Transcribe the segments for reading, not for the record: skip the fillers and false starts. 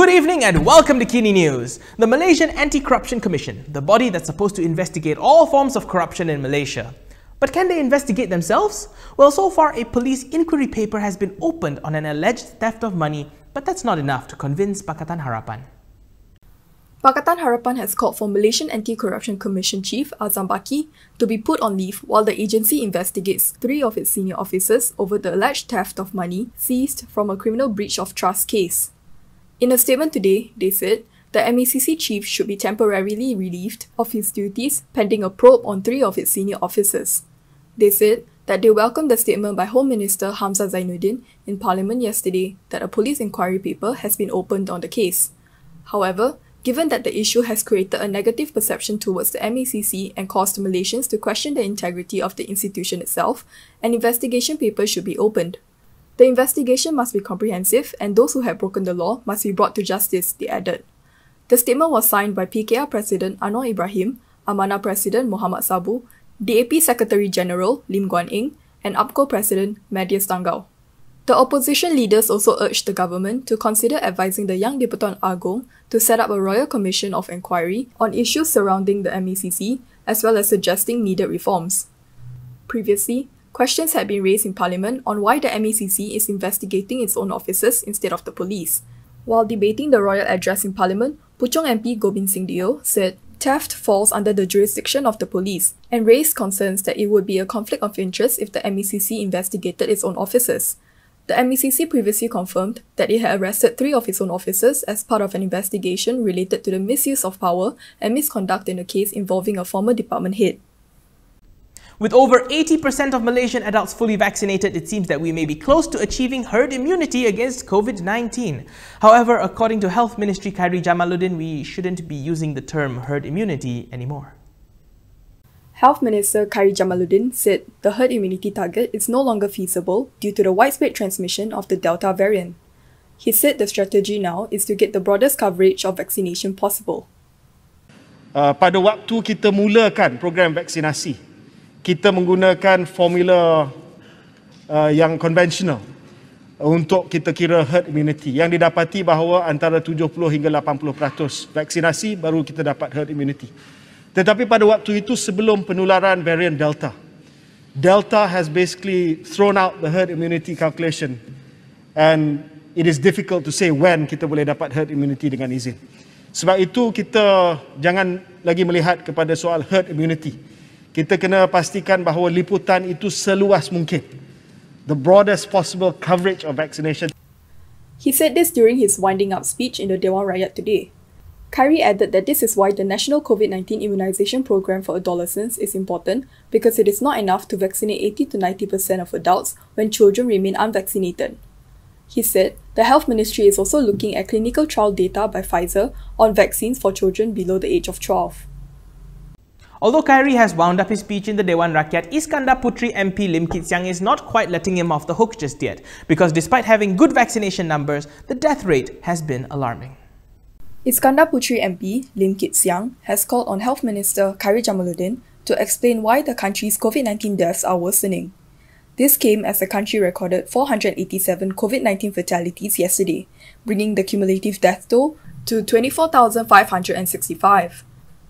Good evening and welcome to KiniNews. The Malaysian Anti-Corruption Commission, the body that's supposed to investigate all forms of corruption in Malaysia. But can they investigate themselves? Well, so far a police inquiry paper has been opened on an alleged theft of money, but that's not enough to convince Pakatan Harapan. Pakatan Harapan has called for Malaysian Anti-Corruption Commission Chief Azam Baki to be put on leave while the agency investigates 3 of its senior officers over the alleged theft of money seized from a criminal breach of trust case. In a statement today, they said the MACC chief should be temporarily relieved of his duties pending a probe on 3 of its senior officers. They said that they welcomed the statement by Home Minister Hamzah Zainuddin in Parliament yesterday that a police inquiry paper has been opened on the case. However, given that the issue has created a negative perception towards the MACC and caused Malaysians to question the integrity of the institution itself, an investigation paper should be opened. The investigation must be comprehensive and those who have broken the law must be brought to justice, they added. The statement was signed by PKR President Anwar Ibrahim, Amanah President Muhammad Sabu, DAP Secretary General Lim Guan Eng, and APCO President Medias Tanggao. The opposition leaders also urged the government to consider advising the young di-Pertuan Agong to set up a royal commission of inquiry on issues surrounding the MACC, as well as suggesting needed reforms. Previously, questions had been raised in Parliament on why the MACC is investigating its own officers instead of the police. While debating the royal address in Parliament, Puchong MP Gobind Singh Deo said theft falls under the jurisdiction of the police and raised concerns that it would be a conflict of interest if the MACC investigated its own officers. The MACC previously confirmed that it had arrested 3 of its own officers as part of an investigation related to the misuse of power and misconduct in a case involving a former department head. With over 80% of Malaysian adults fully vaccinated, it seems that we may be close to achieving herd immunity against COVID-19. However, according to Health Ministry Khairi Jamaluddin, we shouldn't be using the term herd immunity anymore. Health Minister Khairi Jamaluddin said the herd immunity target is no longer feasible due to the widespread transmission of the Delta variant. He said the strategy now is to get the broadest coverage of vaccination possible. Pada waktu kita mulakan program vaksinasi, kita menggunakan formula yang konvensional untuk kita kira herd immunity. Yang didapati bahawa antara 70 hingga 80% vaksinasi baru kita dapat herd immunity. Tetapi pada waktu itu sebelum penularan varian Delta, Delta has basically thrown out the herd immunity calculation and it is difficult to say when kita boleh dapat herd immunity dengan izin. Sebab itu kita jangan lagi melihat kepada soal herd immunity. Kita kena pastikan bahawa liputan itu seluas mungkin. The broadest possible coverage of vaccination. He said this during his winding up speech in the Dewan Rakyat today. Khairi added that this is why the National COVID-19 Immunisation Programme for adolescents is important because it is not enough to vaccinate 80 to 90% of adults when children remain unvaccinated. He said the Health Ministry is also looking at clinical trial data by Pfizer on vaccines for children below the age of 12. Although Khairi has wound up his speech in the Dewan Rakyat, Iskandar Puteri MP Lim Kit Siang is not quite letting him off the hook just yet, because despite having good vaccination numbers, the death rate has been alarming. Iskandar Puteri MP Lim Kit Siang has called on Health Minister Khairi Jamaluddin to explain why the country's COVID-19 deaths are worsening. This came as the country recorded 487 COVID-19 fatalities yesterday, bringing the cumulative death toll to 24,565.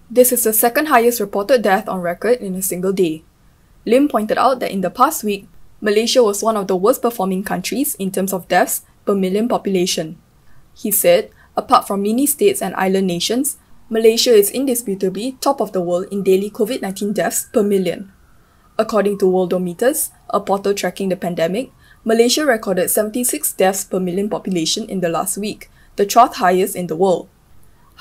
This is the second highest reported death on record in a single day. Lim pointed out that in the past week, Malaysia was one of the worst performing countries in terms of deaths per million population. He said, apart from mini-states and island nations, Malaysia is indisputably top of the world in daily COVID-19 deaths per million. According to Worldometers, a portal tracking the pandemic, Malaysia recorded 76 deaths per million population in the last week, the 12th highest in the world.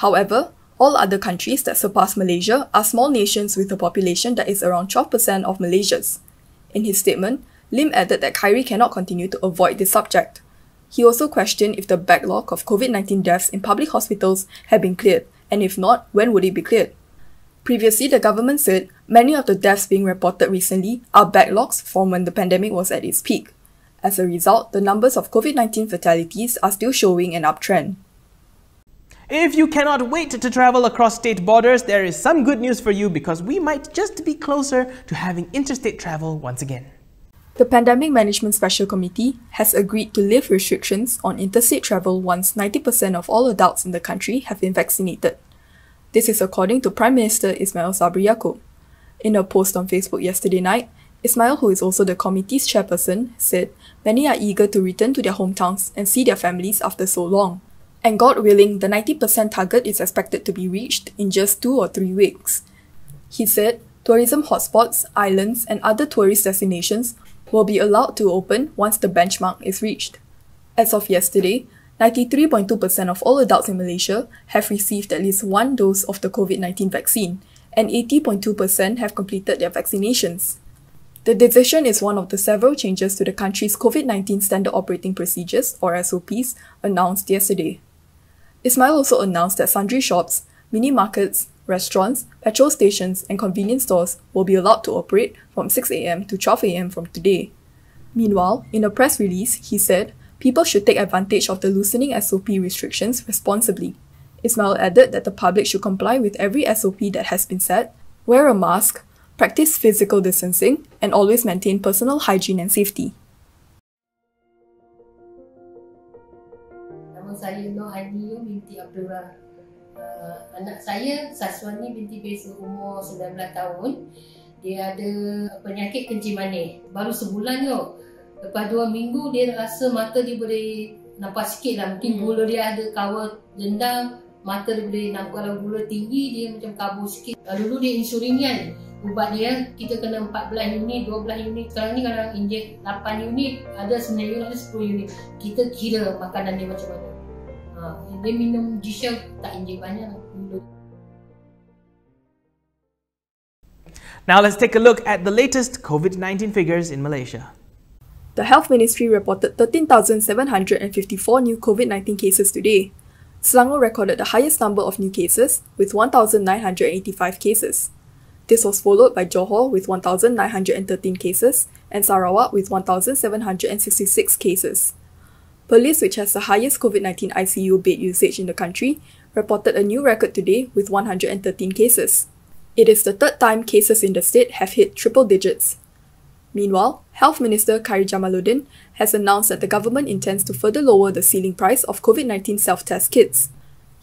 However, all other countries that surpass Malaysia are small nations with a population that is around 12% of Malaysia's. In his statement, Lim added that Khairi cannot continue to avoid this subject. He also questioned if the backlog of COVID-19 deaths in public hospitals had been cleared, and if not, when would it be cleared? Previously, the government said many of the deaths being reported recently are backlogs from when the pandemic was at its peak. As a result, the numbers of COVID-19 fatalities are still showing an uptrend. If you cannot wait to travel across state borders, there is some good news for you because we might just be closer to having interstate travel once again. The Pandemic Management Special Committee has agreed to lift restrictions on interstate travel once 90% of all adults in the country have been vaccinated. This is according to Prime Minister Ismail Sabri Yaakob. In a post on Facebook yesterday night, Ismail, who is also the committee's chairperson, said many are eager to return to their hometowns and see their families after so long. And God willing, the 90% target is expected to be reached in just 2 or 3 weeks. He said tourism hotspots, islands, and other tourist destinations will be allowed to open once the benchmark is reached. As of yesterday, 93.2% of all adults in Malaysia have received at least one dose of the COVID-19 vaccine, and 80.2% have completed their vaccinations. The decision is one of the several changes to the country's COVID-19 Standard Operating Procedures, or SOPs, announced yesterday. Ismail also announced that sundry shops, mini-markets, restaurants, petrol stations, and convenience stores will be allowed to operate from 6 a.m. to 12 a.m. from today. Meanwhile, in a press release, he said people should take advantage of the loosening SOP restrictions responsibly. Ismail added that the public should comply with every SOP that has been set, wear a mask, practice physical distancing, and always maintain personal hygiene and safety. Nama saya Nur Hadiyo binti Abdullah. Anak saya Saswani binti Besu, umur 19 tahun. Dia ada penyakit kencing manis. Baru sebulan tu. Lepas 2 minggu dia rasa mata dia boleh nampak sikit lah. Mungkin gula dia ada kawal dendam. Mata dia boleh nampak, kalau gula tinggi dia macam kabur sikit. Dulu dia insulinian. Ubat dia kita kena 14 unit, 12 unit. Sekarang ni kalau injek 8 unit, ada 9 unit, ada 10 unit. Kita kira makanan dia macam mana. Dia minum G-Shell tak injek banyak. Now let's take a look at the latest COVID-19 figures in Malaysia. The Health Ministry reported 13,754 new COVID-19 cases today. Selangor recorded the highest number of new cases with 1,985 cases. This was followed by Johor with 1,913 cases and Sarawak with 1,766 cases. Perlis, which has the highest COVID-19 ICU bed usage in the country, reported a new record today with 113 cases. It is the third time cases in the state have hit triple digits. Meanwhile, Health Minister Khairy Jamaluddin has announced that the government intends to further lower the ceiling price of COVID-19 self-test kits.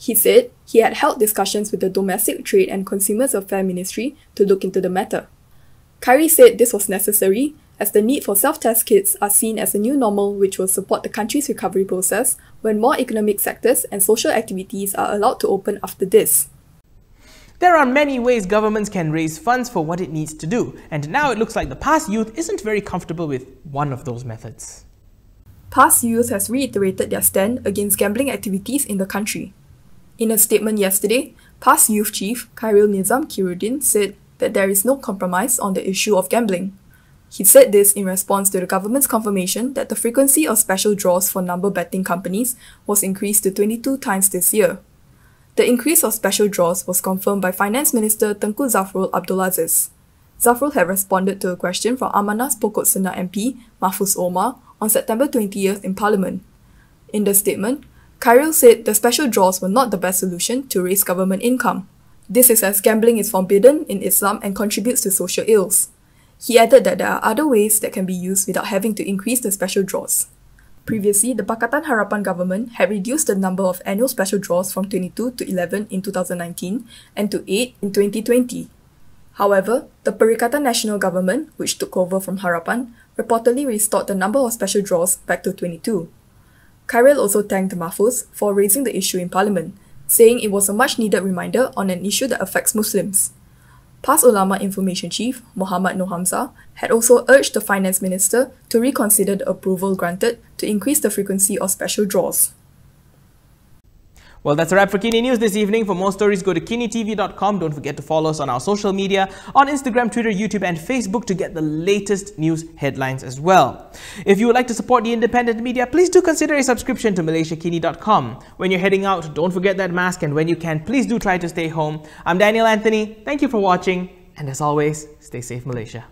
He said he had held discussions with the Domestic Trade and Consumers Affairs Ministry to look into the matter. Khairy said this was necessary as the need for self-test kits are seen as a new normal which will support the country's recovery process when more economic sectors and social activities are allowed to open after this. There are many ways governments can raise funds for what it needs to do, and now it looks like the PAS Youth isn't very comfortable with one of those methods. PAS Youth has reiterated their stand against gambling activities in the country. In a statement yesterday, PAS Youth Chief Khairul Nizam Kiruddin said that there is no compromise on the issue of gambling. He said this in response to the government's confirmation that the frequency of special draws for number betting companies was increased to 22 times this year. The increase of special draws was confirmed by Finance Minister Tengku Zafrul Abdul Aziz. Zafrul had responded to a question from Amanah's Pokok Senar MP Mahfuz Omar on September 20th in Parliament. In the statement, Khairul said the special draws were not the best solution to raise government income. This is as gambling is forbidden in Islam and contributes to social ills. He added that there are other ways that can be used without having to increase the special draws. Previously, the Pakatan Harapan government had reduced the number of annual special draws from 22 to 11 in 2019 and to 8 in 2020. However, the Perikatan Nasional Government, which took over from Harapan, reportedly restored the number of special draws back to 22. Khairul also thanked Mahfuz for raising the issue in Parliament, saying it was a much-needed reminder on an issue that affects Muslims. PAS Ulama Information Chief Muhammad Noor Hamzah had also urged the Finance Minister to reconsider the approval granted to increase the frequency of special draws. Well, that's a wrap for KiniNews this evening. For more stories, go to KiniTV.com. Don't forget to follow us on our social media on Instagram, Twitter, YouTube and Facebook to get the latest news headlines as well. If you would like to support the independent media, please do consider a subscription to MalaysiaKini.com. When you're heading out, don't forget that mask, and when you can, please do try to stay home. I'm Daniel Anthony. Thank you for watching, and as always, stay safe, Malaysia.